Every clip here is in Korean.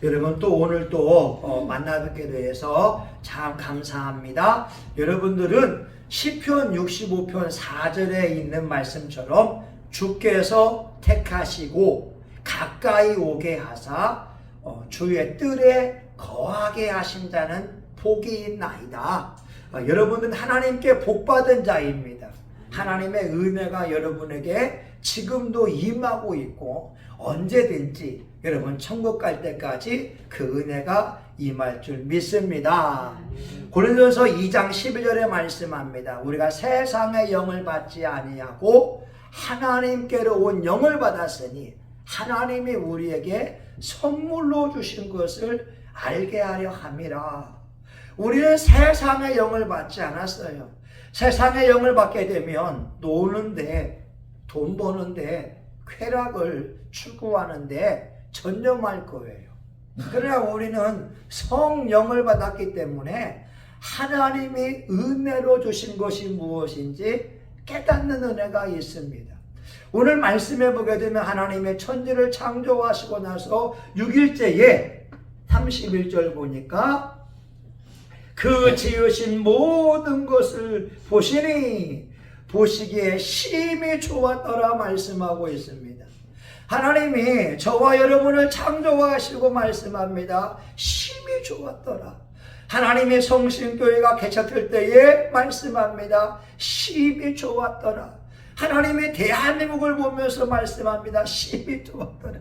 여러분 또 오늘 또 만나뵙게 돼서 참 감사합니다. 여러분들은 시편 65편 4절에 있는 말씀처럼 주께서 택하시고 가까이 오게 하사 주의 뜰에 거하게 하신다는 복이 있나이다. 여러분은 하나님께 복받은 자입니다. 하나님의 은혜가 여러분에게 지금도 임하고 있고 언제든지 여러분 천국 갈 때까지 그 은혜가 임할 줄 믿습니다. 고린도서 2장 12절에 말씀합니다. 우리가 세상의 영을 받지 아니하고 하나님께로 온 영을 받았으니 하나님이 우리에게 선물로 주신 것을 알게 하려 함이라. 우리는 세상의 영을 받지 않았어요. 세상의 영을 받게 되면 노는데, 돈 버는데, 쾌락을 추구하는데 전념할 거예요. 그러나 우리는 성령을 받았기 때문에 하나님이 은혜로 주신 것이 무엇인지 깨닫는 은혜가 있습니다. 오늘 말씀해 보게 되면 하나님의 천지를 창조하시고 나서 6일째에 31절 보니까 그 지으신 모든 것을 보시니 보시기에 심히 좋았더라 말씀하고 있습니다. 하나님이 저와 여러분을 창조하시고 말씀합니다. 심히 좋았더라. 하나님의 성신교회가 개척될 때에 말씀합니다. 심히 좋았더라. 하나님의 대한민국을 보면서 말씀합니다. 심히 좋았더라.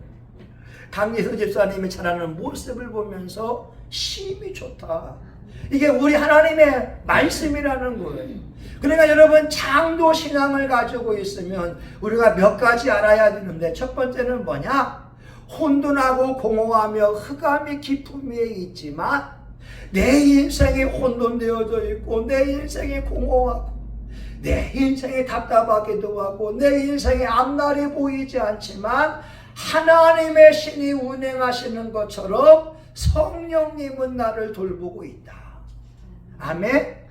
강예수 집사님이 자라는 모습을 보면서 심히 좋다. 이게 우리 하나님의 말씀이라는 거예요. 그러니까 여러분 창조신앙을 가지고 있으면 우리가 몇 가지 알아야 되는데 첫 번째는 뭐냐? 혼돈하고 공허하며 흑암이 깊음 위에 있지만 내 인생이 혼돈되어져 있고 내 인생이 공허하고 내 인생이 답답하기도 하고 내 인생에 앞날이 보이지 않지만 하나님의 신이 운행하시는 것처럼 성령님은 나를 돌보고 있다. 아멘.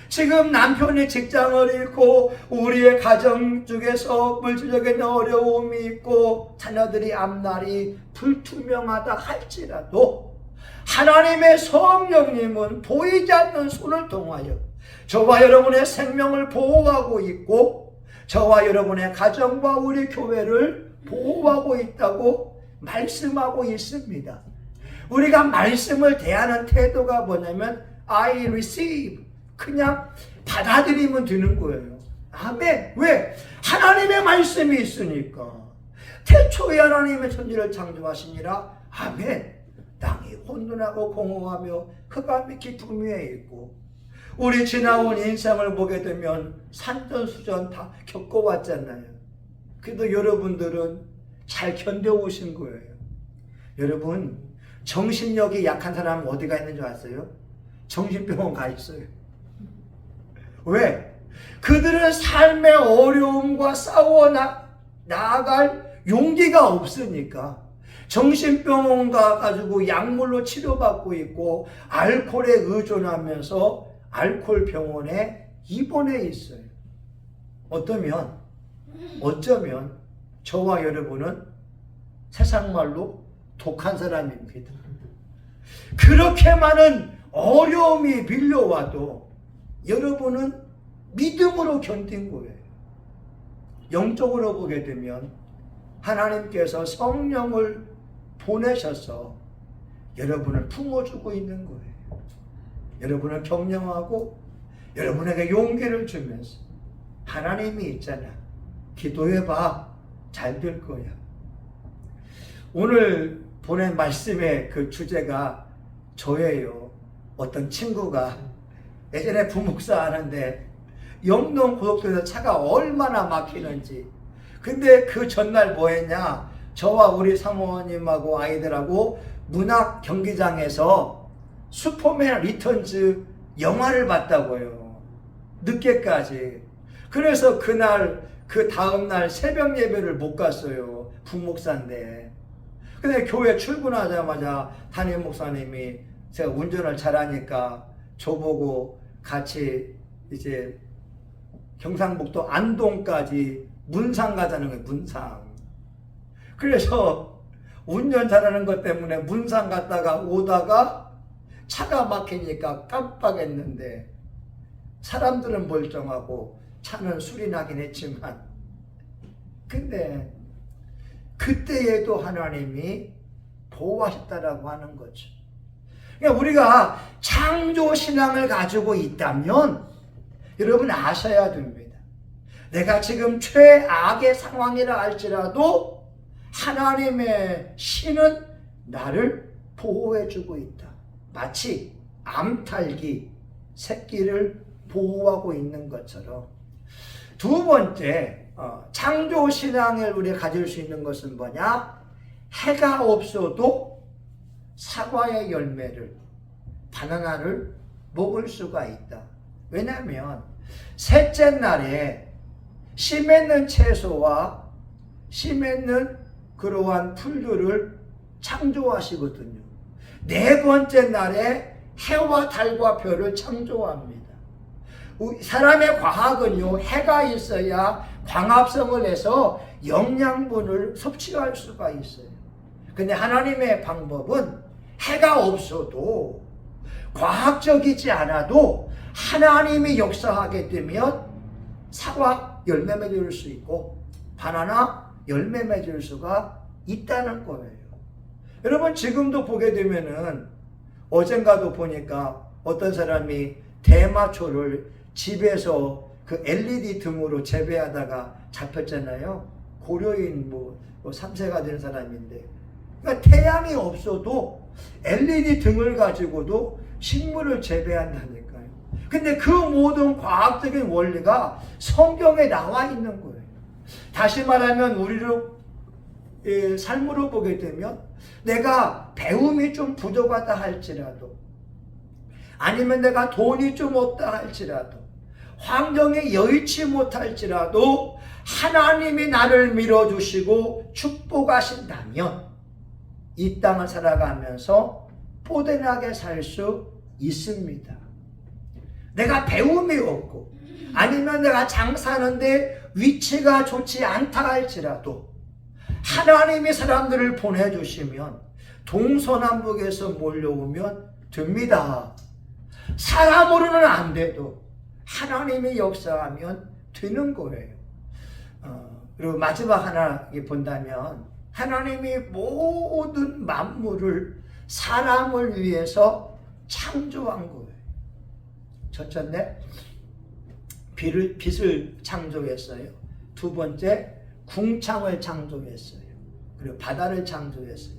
지금 남편이 직장을 잃고 우리의 가정 중에서 물질적인 어려움이 있고 자녀들이 앞날이 불투명하다 할지라도 하나님의 성령님은 보이지 않는 손을 통하여 저와 여러분의 생명을 보호하고 있고 저와 여러분의 가정과 우리 교회를 보호하고 있다고 말씀하고 있습니다. 우리가 말씀을 대하는 태도가 뭐냐면 I receive, 그냥 받아들이면 되는 거예요. 아멘. 왜? 하나님의 말씀이 있으니까. 태초에 하나님의 천지를 창조하시니라. 아멘. 땅이 혼돈하고 공허하며 흑암이 깊음 위에 있고 우리 지나온 인생을 보게 되면 산전수전 다 겪어왔잖아요. 그래도 여러분들은 잘 견뎌오신 거예요. 여러분 정신력이 약한 사람은 어디가 있는 줄 아세요? 정신병원 가 있어요. 왜? 그들은 삶의 어려움과 싸워 나아갈 용기가 없으니까 정신병원 가가지고 약물로 치료받고 있고 알코올에 의존하면서 알코올 병원에 입원해 있어요. 어쩌면 저와 여러분은 세상 말로 독한 사람입니다. 그렇게 많은 어려움이 밀려와도 여러분은 믿음으로 견딘 거예요. 영적으로 보게 되면 하나님께서 성령을 보내셔서 여러분을 품어주고 있는 거예요. 여러분을 격려하고 여러분에게 용기를 주면서 하나님이 있잖아. 기도해봐. 잘 될 거야. 오늘 보낸 말씀의 그 주제가 저예요. 어떤 친구가 예전에 부목사 하는데 영동 고속도로에서 차가 얼마나 막히는지. 근데 그 전날 뭐 했냐? 저와 우리 사모님하고 아이들하고 문학 경기장에서 슈퍼맨 리턴즈 영화를 봤다고요. 늦게까지. 그래서 그 다음날 새벽 예배를 못 갔어요. 부목사인데. 근데 교회 출근하자마자 담임 목사님이 제가 운전을 잘하니까 저보고 같이 이제 경상북도 안동까지 문상 가자는 거예요. 문상. 그래서 운전 잘하는 것 때문에 문산 갔다가 오다가 차가 막히니까 깜빡했는데 사람들은 멀쩡하고 차는 술이 나긴 했지만 근데 그때에도 하나님이 보호하셨다라고 하는 거죠. 그러니까 우리가 창조신앙을 가지고 있다면 여러분 아셔야 됩니다. 내가 지금 최악의 상황이라 할지라도 하나님의 신은 나를 보호해주고 있다. 마치 암탉이 새끼를 보호하고 있는 것처럼. 두 번째, 창조신앙을 우리가 가질 수 있는 것은 뭐냐? 해가 없어도 사과의 열매를, 바나나를 먹을 수가 있다. 왜냐하면 셋째 날에 씨 맺는 채소와 씨 맺는 그러한 풀들을 창조하시거든요. 네 번째 날에 해와 달과 별을 창조합니다. 사람의 과학은요, 해가 있어야 광합성을 해서 영양분을 섭취할 수가 있어요. 근데 하나님의 방법은 해가 없어도 과학적이지 않아도 하나님이 역사하게 되면 사과 열매 맺을 수 있고 바나나 열매 맺을 수가 있다는 거예요. 여러분 지금도 보게 되면은 어젠가도 보니까 어떤 사람이 대마초를 집에서 그 LED 등으로 재배하다가 잡혔잖아요. 고려인 3세가 된 사람인데, 그러니까 태양이 없어도 LED 등을 가지고도 식물을 재배한다니까요. 근데 그 모든 과학적인 원리가 성경에 나와 있는 거예요. 다시 말하면 우리를 삶으로 보게 되면 내가 배움이 좀 부족하다 할지라도, 아니면 내가 돈이 좀 없다 할지라도, 환경에 여의치 못할지라도 하나님이 나를 밀어주시고 축복하신다면 이 땅을 살아가면서 뽀대나게 살 수 있습니다. 내가 배움이 없고 아니면 내가 장사하는데 위치가 좋지 않다 할지라도 하나님이 사람들을 보내주시면 동서남북에서 몰려오면 됩니다. 사람으로는 안 돼도 하나님이 역사하면 되는 거예요. 그리고 마지막 하나 본다면 하나님이 모든 만물을 사람을 위해서 창조한 거예요. 첫째, 빛을 창조했어요. 두 번째, 궁창을 창조했어요. 그리고 바다를 창조했어요.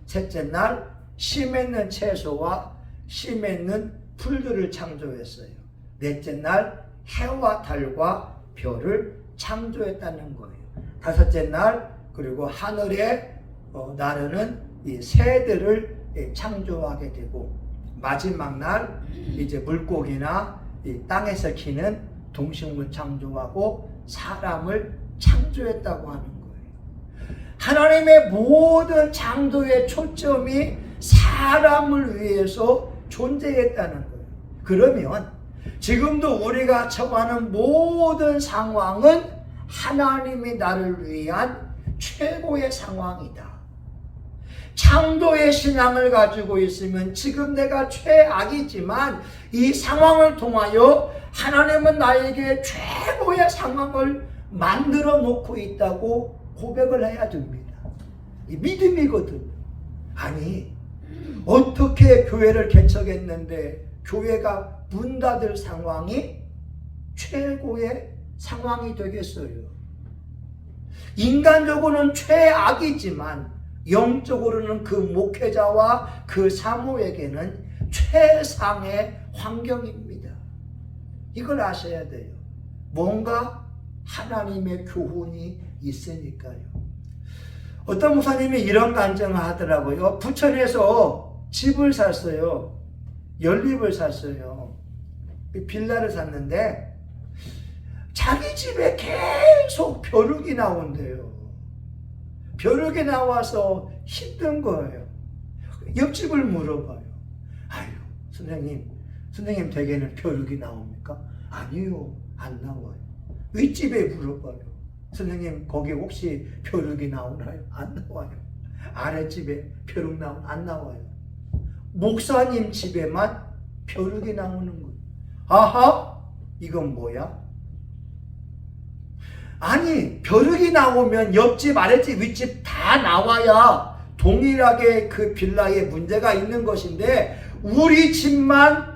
셋째 날, 씨 맺는 채소와 씨 맺는 풀들을 창조했어요. 넷째 날, 해와 달과 별을 창조했다는 거예요. 다섯째 날, 그리고 하늘에 나르는 이 새들을 창조하게 되고, 마지막 날 이제 물고기나 이 땅에서 키는 동식물 창조하고 사람을 창조했다고 하는 거예요. 하나님의 모든 창조의 초점이 사람을 위해서 존재했다는 거예요. 그러면 지금도 우리가 처하는 모든 상황은 하나님이 나를 위한 최고의 상황이다. 창조의 신앙을 가지고 있으면 지금 내가 최악이지만 이 상황을 통하여 하나님은 나에게 최고의 상황을 만들어 놓고 있다고 고백을 해야 됩니다. 이 믿음이거든요. 아니, 어떻게 교회를 개척했는데 교회가 문 닫을 상황이 최고의 상황이 되겠어요? 인간적으로는 최악이지만 영적으로는 그 목회자와 그 사모에게는 최상의 환경입니다. 이걸 아셔야 돼요. 뭔가 하나님의 교훈이 있으니까요. 어떤 목사님이 이런 간증을 하더라고요. 부천에서 집을 샀어요. 연립을 샀어요. 빌라를 샀는데 자기 집에 계속 벼룩이 나온대요. 벼룩이 나와서 힘든 거예요. 옆집을 물어봐요. 아유, 선생님 댁에는 벼룩이 나옵니까? 아니요, 안 나와요. 윗집에 물어봐요. 선생님 거기 혹시 벼룩이 나오나요? 안 나와요. 아랫집에 벼룩 안 나와요. 목사님 집에만 벼룩이 나오는 거예요. 아하, 이건 뭐야? 아니, 벼룩이 나오면 옆집, 아랫집, 윗집 다 나와야 동일하게 그 빌라에 문제가 있는 것인데, 우리 집만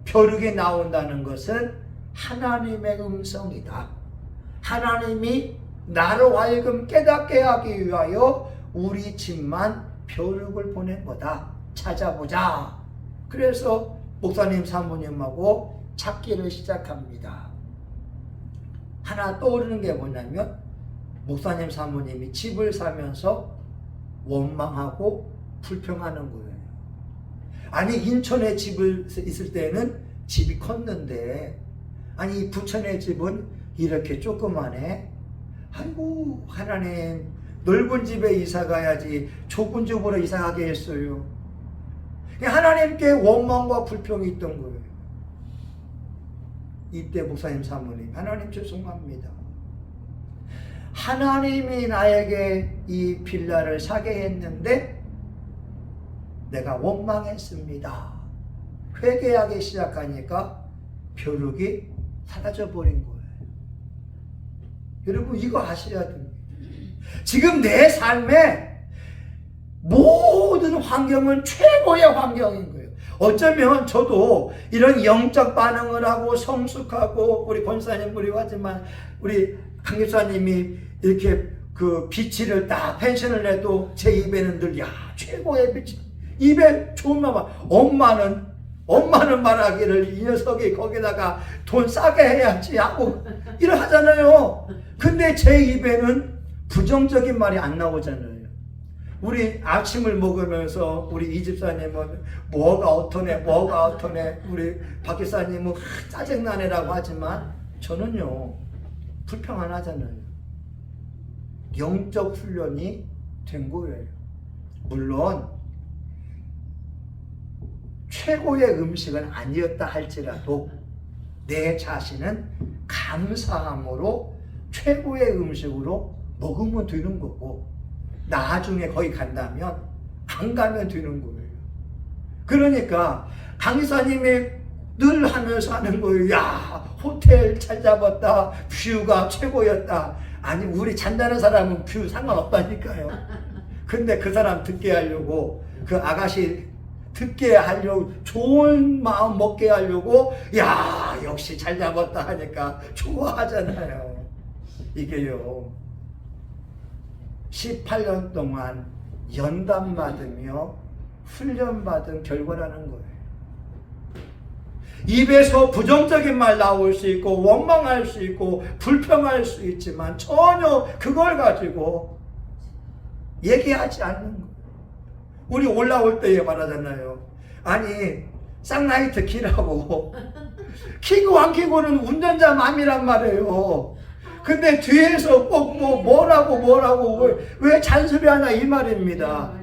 벼룩이 나온다는 것은 하나님의 음성이다. 하나님이 나로 하여금 깨닫게 하기 위하여 우리 집만 벼룩을 보낸 거다. 찾아보자. 그래서 목사님 사모님하고 찾기를 시작합니다. 하나 떠오르는 게 뭐냐면, 목사님 사모님이 집을 사면서 원망하고 불평하는 거예요. 아니, 인천에 집을 있을 때는 집이 컸는데, 아니 부천의 집은 이렇게 조그만해. 아이고, 하나님, 넓은 집에 이사 가야지 좁은 집으로 이사 가게 했어요. 하나님께 원망과 불평이 있던 거예요. 이때 목사님 사모님, 하나님 죄송합니다. 하나님이 나에게 이 빌라를 사게 했는데 내가 원망했습니다. 회개하기 시작하니까 벼룩이 사라져 버린 거예요. 여러분, 이거 아셔야 됩니다. 지금 내 삶에 모든 환경은 최고의 환경인 거예요. 어쩌면 저도 이런 영적 반응을 하고 성숙하고, 우리 권사님 우리 하지만 우리 강 집사님이 이렇게 그 비치를 딱 펜션을 내도 제 입에는 늘 야 최고의 비치, 입에 좋은 말. 엄마는 말하기를 이 녀석이 거기다가 돈 싸게 해야지 하고 이러 하잖아요. 근데 제 입에는 부정적인 말이 안 나오잖아요. 우리 아침을 먹으면서 우리 이 집사님은 뭐가 어떠네, 우리 박 집사님은 짜증나네라고 하지만 저는요 불평 안 하잖아요. 영적 훈련이 된 거예요. 물론 최고의 음식은 아니었다 할지라도 내 자신은 감사함으로 최고의 음식으로 먹으면 되는 거고, 나중에 거기 간다면 안 가면 되는 거예요. 그러니까 강의사님이 늘 하면서 하는 거예요. 야, 호텔 잘 잡았다, 뷰가 최고였다. 아니, 우리 잔다는 사람은 뷰 상관없다니까요. 근데 그 사람 듣게 하려고, 그 아가씨 듣게 하려고, 좋은 마음 먹게 하려고, 야, 역시 잘 잡았다 하니까 좋아하잖아요. 이게요, 18년 동안 연단 받으며 훈련받은 결과라는 거예요. 입에서 부정적인 말 나올 수 있고, 원망할 수 있고, 불평할 수 있지만 전혀 그걸 가지고 얘기하지 않는 거예요. 우리 올라올 때에 말하잖아요. 아니, 쌍라이트 키라고. 키고 안 키고는 운전자 맘이란 말이에요. 근데 뒤에서 꼭 뭐라고 왜 잔소리하나 이 말입니다.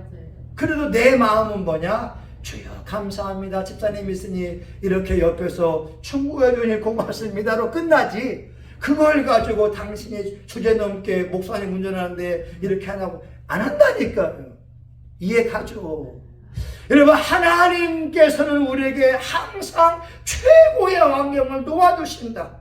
그래도 내 마음은 뭐냐? 주여 감사합니다. 집사님 있으니 이렇게 옆에서 충고해 주니 고맙습니다로 끝나지. 그걸 가지고 당신이 주제넘게 목사님 운전하는데 이렇게 하냐고 안 한다니까요. 이해가죠? 여러분, 하나님께서는 우리에게 항상 최고의 환경을 놓아두신다.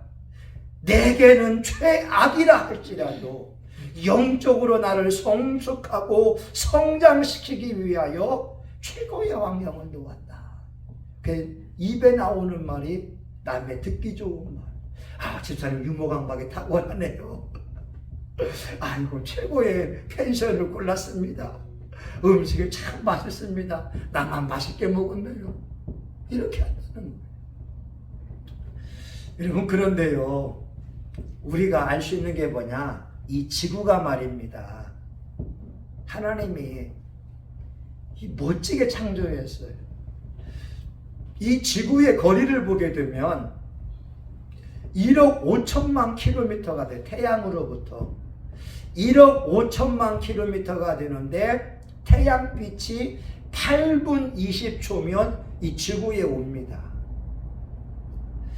내게는 최악이라 할지라도 영적으로 나를 성숙하고 성장시키기 위하여 최고의 환경을 놓았다. 그 입에 나오는 말이 남의 듣기 좋은 말. 아, 집사님 유머 감각이 탁월하네요. 아이고, 최고의 펜션을 골랐습니다. 음식이 참 맛있습니다. 나만 맛있게 먹었네요. 이렇게 한다는 거예요. 여러분, 그런데요, 우리가 알 수 있는 게 뭐냐? 이 지구가 말입니다. 하나님이 멋지게 창조했어요. 이 지구의 거리를 보게 되면 1억 5천만 킬로미터가 돼. 태양으로부터 1억 5천만 킬로미터가 되는데 태양빛이 8분 20초면 이 지구에 옵니다.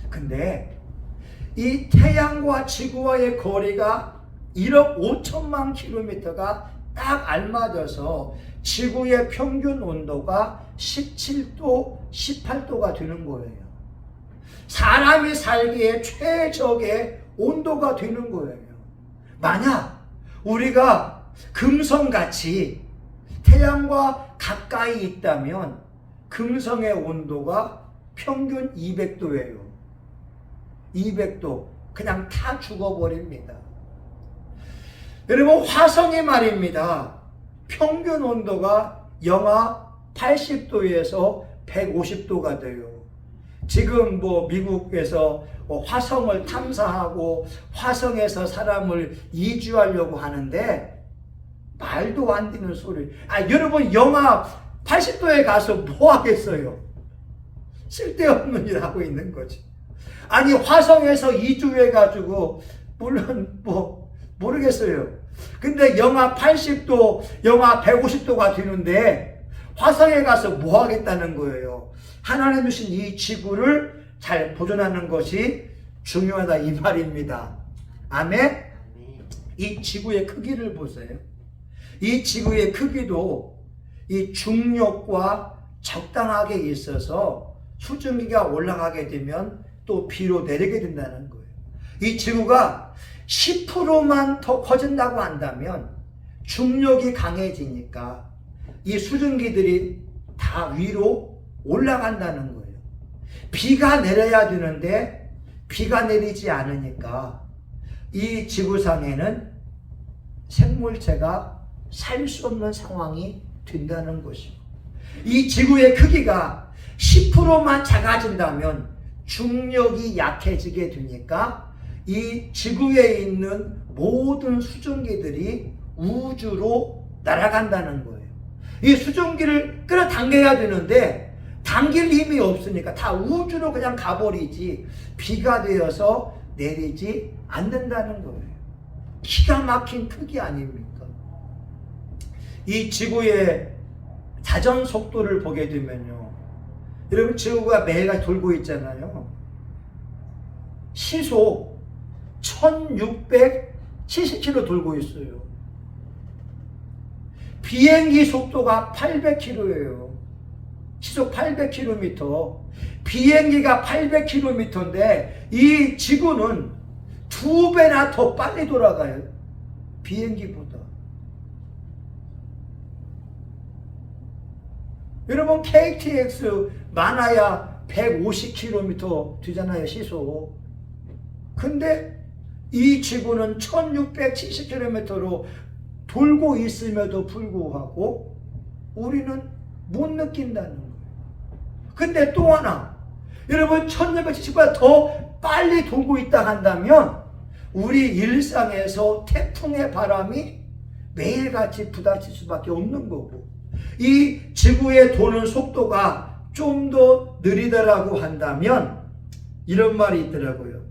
근데 이 태양과 지구와의 거리가 1억 5천만 킬로미터가 딱 알맞아서 지구의 평균 온도가 17도, 18도가 되는 거예요. 사람이 살기에 최적의 온도가 되는 거예요. 만약 우리가 금성같이 태양과 가까이 있다면 금성의 온도가 평균 200도예요. 200도. 그냥 다 죽어버립니다. 여러분, 화성이 말입니다. 평균 온도가 영하 80도에서 150도가 돼요. 지금 미국에서 화성을 탐사하고 화성에서 사람을 이주하려고 하는데 말도 안 되는 소리. 여러분, 영하 80도에 가서 뭐 하겠어요? 쓸데없는 일 하고 있는 거지. 아니, 화성에서 이주해가지고 물론 모르겠어요. 근데 영하 80도, 영하 150도가 되는데 화성에 가서 뭐 하겠다는 거예요. 하나님 주신 이 지구를 잘 보존하는 것이 중요하다, 이 말입니다. 아멘? 이 지구의 크기를 보세요. 이 지구의 크기도 이 중력과 적당하게 있어서 수증기가 올라가게 되면 또 비로 내리게 된다는 거예요. 이 지구가 10%만 더 커진다고 한다면 중력이 강해지니까 이 수증기들이 다 위로 올라간다는 거예요. 비가 내려야 되는데 비가 내리지 않으니까 이 지구상에는 생물체가 살 수 없는 상황이 된다는 것이고, 이 지구의 크기가 10%만 작아진다면 중력이 약해지게 되니까 이 지구에 있는 모든 수증기들이 우주로 날아간다는 거예요. 이 수증기를 끌어당겨야 되는데 당길 힘이 없으니까 다 우주로 그냥 가버리지 비가 되어서 내리지 않는다는 거예요. 기가 막힌 크기 아닙니까? 이 지구의 자전 속도를 보게 되면요, 여러분, 지구가 매일같이 돌고 있잖아요. 시속 1670km 돌고 있어요. 비행기 속도가 800km예요. 시속 800km. 비행기가 800km인데 이 지구는 2배나 더 빨리 돌아가요. 비행기보다. 여러분, KTX 많아야 150km 되잖아요, 시속. 근데 이 지구는 1670km로 돌고 있음에도 불구하고 우리는 못 느낀다는 거예요. 근데 또 하나, 여러분, 1670보다 더 빨리 돌고 있다 한다면 우리 일상에서 태풍의 바람이 매일같이 부닥칠 수밖에 없는 거고, 이 지구의 도는 속도가 좀 더 느리다라고 한다면 이런 말이 있더라고요.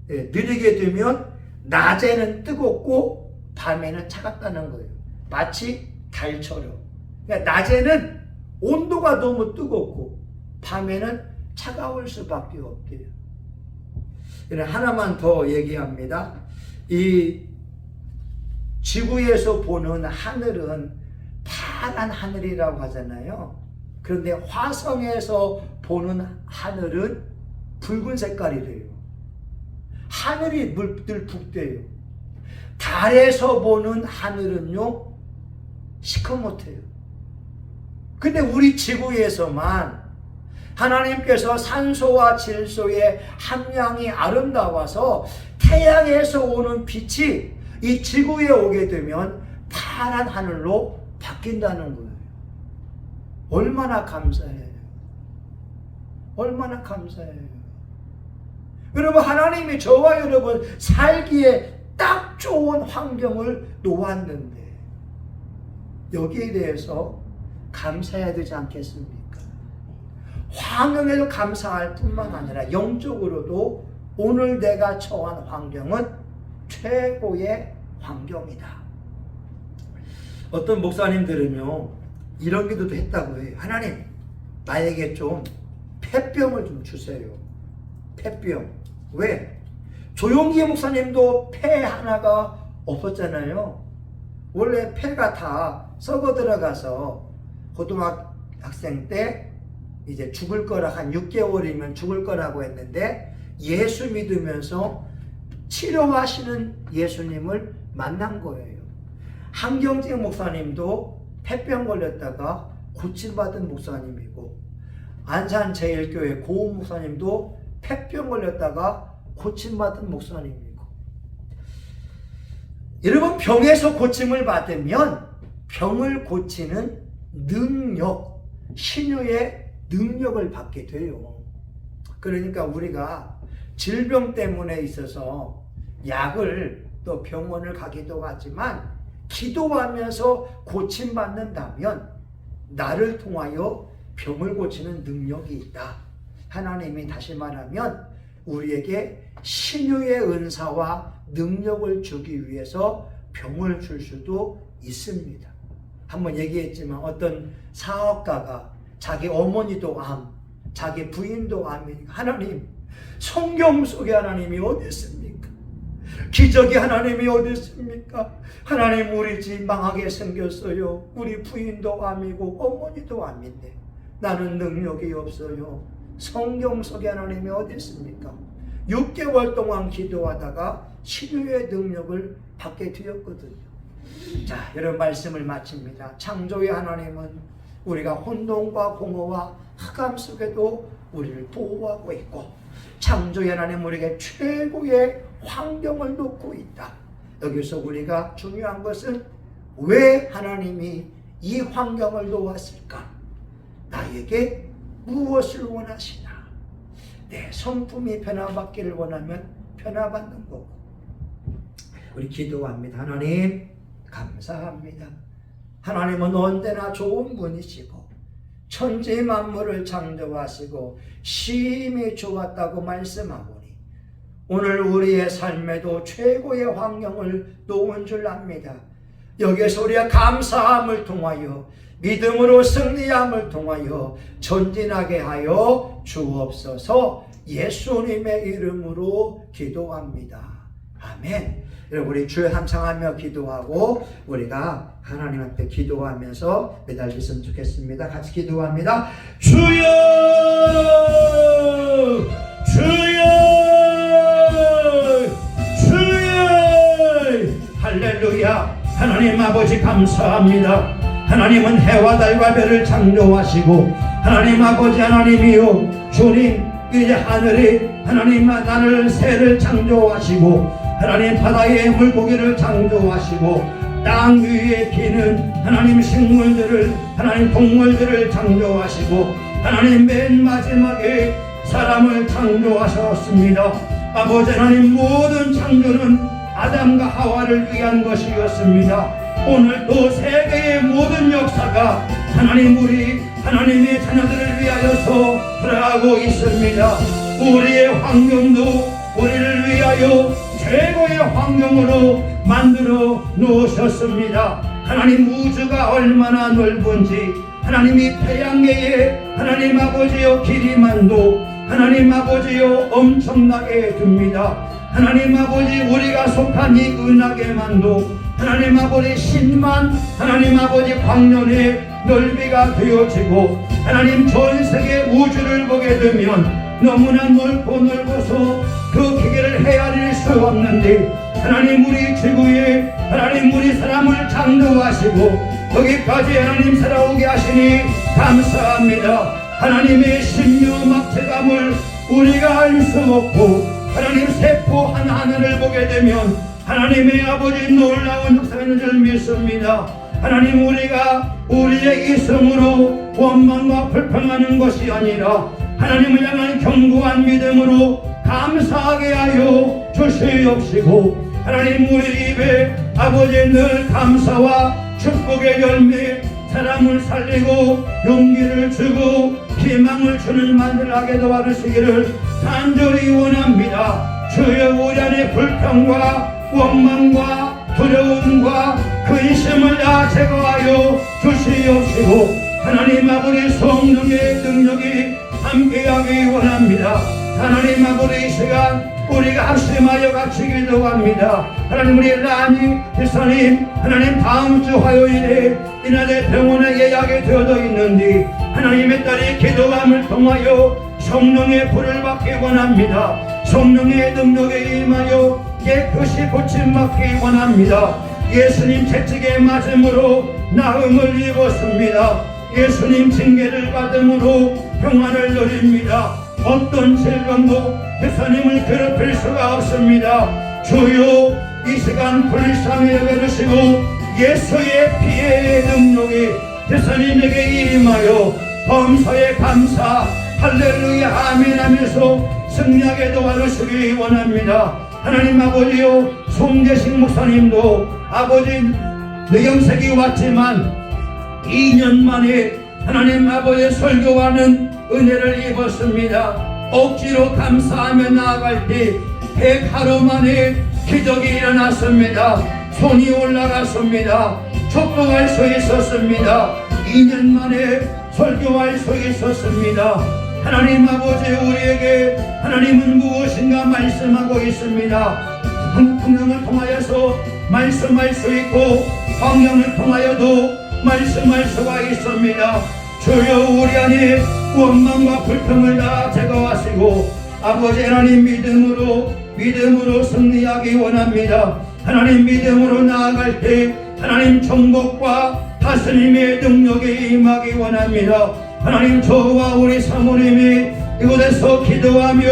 느리게 되면 낮에는 뜨겁고 밤에는 차갑다는 거예요. 마치 달처럼. 그러니까 낮에는 온도가 너무 뜨겁고 밤에는 차가울 수밖에 없대요. 하나만 더 얘기합니다. 이 지구에서 보는 하늘은 파란 하늘이라고 하잖아요. 그런데 화성에서 보는 하늘은 붉은 색깔이래요. 하늘이 늘 붉대요. 달에서 보는 하늘은요, 시커멓대요. 근데 우리 지구에서만 하나님께서 산소와 질소의 함량이 아름다워서 태양에서 오는 빛이 이 지구에 오게 되면 파란 하늘로 바뀐다는 거예요. 얼마나 감사해요. 얼마나 감사해요. 여러분, 하나님이 저와 여러분 살기에 딱 좋은 환경을 놓았는데 여기에 대해서 감사해야 되지 않겠습니까? 환경에도 감사할 뿐만 아니라 영적으로도 오늘 내가 처한 환경은 최고의 환경이다. 어떤 목사님들은요, 이런 기도도 했다고 해요. 하나님, 나에게 좀 폐병을 좀 주세요. 폐병. 왜? 조용기 목사님도 폐 하나가 없었잖아요. 원래 폐가 다 썩어 들어가서 고등학생 때 이제 죽을 거라, 한 6개월이면 죽을 거라고 했는데 예수 믿으면서 치료하시는 예수님을 만난 거예요. 한경직 목사님도 폐병 걸렸다가 고침받은 목사님이고, 안산제일교회 고은 목사님도 폐병 걸렸다가 고침받은 목사님이고, 여러분, 병에서 고침을 받으면 병을 고치는 능력, 신유의 능력을 받게 돼요. 그러니까 우리가 질병 때문에 있어서 약을 또 병원을 가기도 하지만 기도하면서 고침받는다면 나를 통하여 병을 고치는 능력이 있다. 하나님이 다시 말하면 우리에게 신유의 은사와 능력을 주기 위해서 병을 줄 수도 있습니다. 한번 얘기했지만 어떤 사업가가 자기 어머니도 암, 자기 부인도 암이니까 하나님, 성경 속에 하나님이 어디 있습니까? 기적이 하나님이 어디 있습니까? 하나님, 우리 집 망하게 생겼어요. 우리 부인도 암이고 어머니도 암인데 나는 능력이 없어요. 성경 속에 하나님이 어디 있습니까? 6개월 동안 기도하다가 치료의 능력을 받게 되었거든요. 자, 여러분, 말씀을 마칩니다. 창조의 하나님은 우리가 혼돈과 공허와 흑암 속에도 우리를 보호하고 있고, 창조의 하나님 우리에게 최고의 환경을 놓고 있다. 여기서 우리가 중요한 것은 왜 하나님이 이 환경을 놓았을까? 나에게 무엇을 원하시나? 내 성품이 변화받기를 원하면 변화받는 거고. 우리 기도합니다. 하나님, 감사합니다. 하나님은 언제나 좋은 분이시고 천지 만물을 창조하시고 심히 좋았다고 말씀하오니 오늘 우리의 삶에도 최고의 환경을 놓은 줄 압니다. 여기에서 우리가 감사함을 통하여 믿음으로 승리함을 통하여 전진하게 하여 주옵소서. 예수님의 이름으로 기도합니다. 아멘. 여러분, 우리 주여 함성하며 기도하고 우리가 하나님 앞에 기도하면서 매달렸으면 좋겠습니다. 같이 기도합니다. 주여, 주여, 주여. 할렐루야. 하나님 아버지, 감사합니다. 하나님은 해와 달과 별을 창조하시고, 하나님 아버지, 하나님이요, 주님, 이제 하늘이 하나님 나를 새를 창조하시고, 하나님 바다의 물고기를 창조하시고, 땅 위에 기는 하나님 식물들을, 하나님 동물들을 창조하시고, 하나님 맨 마지막에 사람을 창조하셨습니다. 아버지 하나님, 모든 창조는 아담과 하와를 위한 것이었습니다. 오늘 또 세계의 모든 역사가 하나님, 우리 하나님의 자녀들을 위하여서 돌아가고 있습니다. 우리의 환경도 우리를 위하여 최고의 환경으로 만들어 놓으셨습니다. 하나님, 우주가 얼마나 넓은지, 하나님이 태양계에 하나님 아버지여 길이만도 하나님 아버지여 엄청나게 듭니다. 하나님 아버지, 우리가 속한 이 은하계만도 하나님 아버지 10만 하나님 아버지 광년의 넓이가 되어지고, 하나님 전 세계 우주를 보게 되면 너무나 넓어서 그 기계를 헤아릴 수 없는데, 하나님 우리 지구에 하나님 우리 사람을 창조하시고 거기까지 하나님 살아오게 하시니 감사합니다. 하나님의 신묘막대감을 우리가 알 수 없고, 하나님 세포 하나하나를 보게 되면 하나님의 아버지 놀라운 역사가 있는 줄 믿습니다. 하나님, 우리가 우리의 이성으로 원망과 불평하는 것이 아니라 하나님을 향한 견고한 믿음으로 감사하게 하여 주시옵시고, 하나님 우리 입에 아버지 늘 감사와 축복의 열매, 사람을 살리고 용기를 주고 희망을 주는 말을 하게 도와주시기를 간절히 원합니다. 주여, 우리 안에 불평과 원망과 두려움과 근심을 다 제거하여 주시옵시고, 하나님 아버지 성령의 능력이 함께하기 원합니다. 하나님 아버지 이 시간 우리가 합심하여 같이 기도합니다. 하나님 우리 라니 기사님 하나님 다음 주 화요일에 이날의 병원에 예약이 되어져 있는데 하나님의 딸이 기도함을 통하여 성령의 불을 받기 원합니다. 성령의 능력에 임하여 깨끗이 고침받기 원합니다. 예수님 채찍에 맞음으로 나음을 입었습니다. 예수님 징계를 받음으로 평안을 누립니다. 어떤 질병도 예수님을 괴롭힐 수가 없습니다. 주여 이 시간 불쌍히 여겨주시고 예수의 피의 능력이 예수님에게 임하여 범사에 감사 할렐루야 아멘 하면서 승리하게 도와주시기 원합니다. 하나님 아버지요 송재식 목사님도 아버지 뇌경색이 왔지만 2년 만에 하나님 아버지의 설교하는 은혜를 입었습니다. 억지로 감사하며 나아갈 때 100하루 만에 기적이 일어났습니다. 손이 올라갔습니다. 축복할 수 있었습니다. 2년 만에 설교할 수 있었습니다. 하나님 아버지 우리에게 하나님은 무엇인가 말씀하고 있습니다. 성령을 통하여서 말씀할 수 있고 성령을 통하여도 말씀할 수가 있습니다. 주여 우리 안에 원망과 불평을 다 제거하시고 아버지 하나님 믿음으로 승리하기 원합니다. 하나님 믿음으로 나아갈 때 하나님 정복과 하스님의 능력이 임하기 원합니다. 하나님 저와 우리 사모님이 이곳에서 기도하며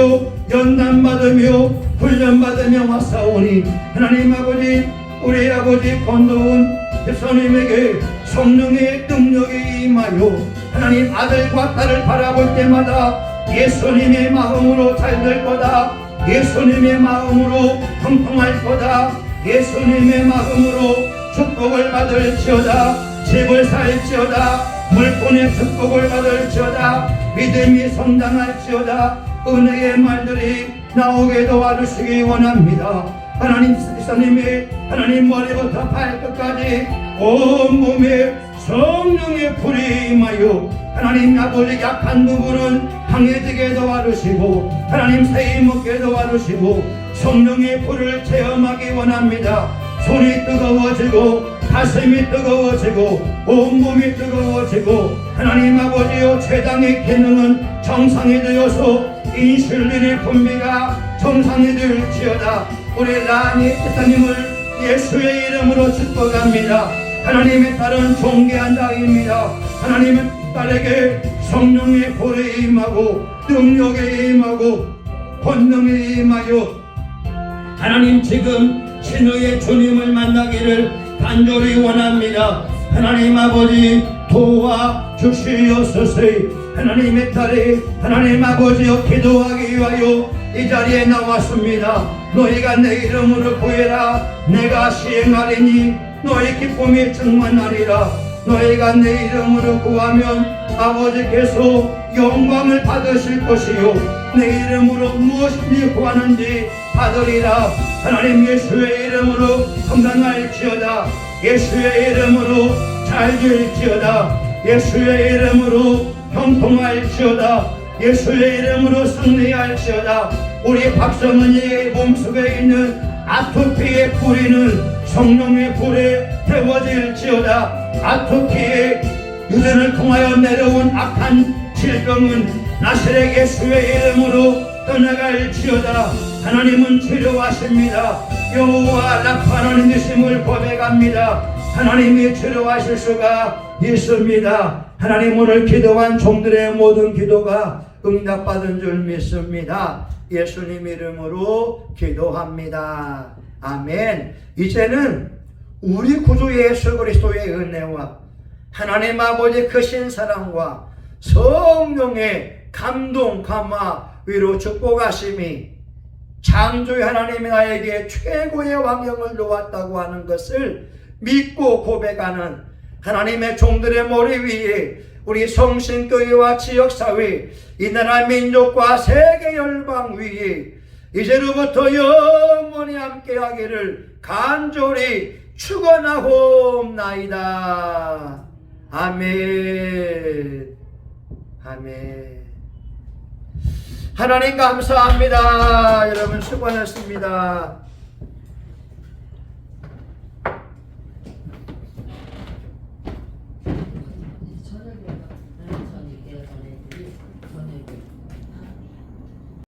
연단받으며 훈련받으며 왔사오니 하나님 아버지 우리 아버지 권도훈 예수님에게 성령의 능력이 임하여 하나님 아들과 딸을 바라볼 때마다 예수님의 마음으로 잘 될 거다. 예수님의 마음으로 통통할 거다. 예수님의 마음으로 축복을 받을지어다. 집을 살지어다. 물권의 축복을 받을지어다. 믿음이 성장할지어다. 은혜의 말들이 나오게 도와주시기 원합니다. 하나님 예수님이 하나님 머리부터 발끝까지 온몸에 성령의 불이 임하여 하나님 아버지 약한 부분은 강해지게 도와주시고 하나님 새히 먹게 도와주시고 성령의 불을 체험하기 원합니다. 손이 뜨거워지고 가슴이 뜨거워지고 온몸이 뜨거워지고 하나님 아버지여 췌장의 기능은 정상이 되어서 인슐린의 분비가 정상이 될지어다. 우리 라니 예수님을 예수의 이름으로 축복합니다. 하나님의 딸은 존귀한 자입니다. 하나님의 딸에게 성령의 불에 임하고 능력에 임하고 권능에 임하여 하나님 지금 신의 주님을 만나기를 간절히 원합니다. 하나님 아버지 도와주시옵소서. 하나님의 딸이 하나님 아버지여 기도하기 위하여 이 자리에 나왔습니다. 너희가 내 이름으로 구해라. 내가 시행하리니 너희 기쁨이 충만하리라. 너희가 내 이름으로 구하면 아버지께서 영광을 받으실 것이요 내 이름으로 무엇인지 구하는지 받으리라. 하나님 예수의 이름으로 건강할지어다. 예수의 이름으로 잘 될지어다. 예수의 이름으로 형통할지어다. 예수의 이름으로 승리할지어다. 우리 박성은이의 몸속에 있는 아토피의 뿌리는 성령의 불에 태워질지어다. 아토피의 유전을 통하여 내려온 악한 질병은 나사렛 예수의 이름으로 떠나갈지어다. 하나님은 치료하십니다. 여호와 라파 하나님 되심을 고백합니다. 하나님이 치료하실 수가 있습니다. 하나님 오늘 기도한 종들의 모든 기도가 응답받은 줄 믿습니다. 예수님 이름으로 기도합니다. 아멘. 이제는 우리 구주 예수 그리스도의 은혜와 하나님 아버지 크신 사랑과 성령의 감동, 감화, 위로 축복하심이 창조의 하나님이 나에게 최고의 환경을 놓았다고 하는 것을 믿고 고백하는 하나님의 종들의 머리 위에 우리 성신교회와 지역사회, 이 나라 민족과 세계 열방 위에 이제로부터 영원히 함께하기를 간절히 축원하옵나이다. 아멘. 아멘. 하나님 감사합니다. 여러분 수고하셨습니다.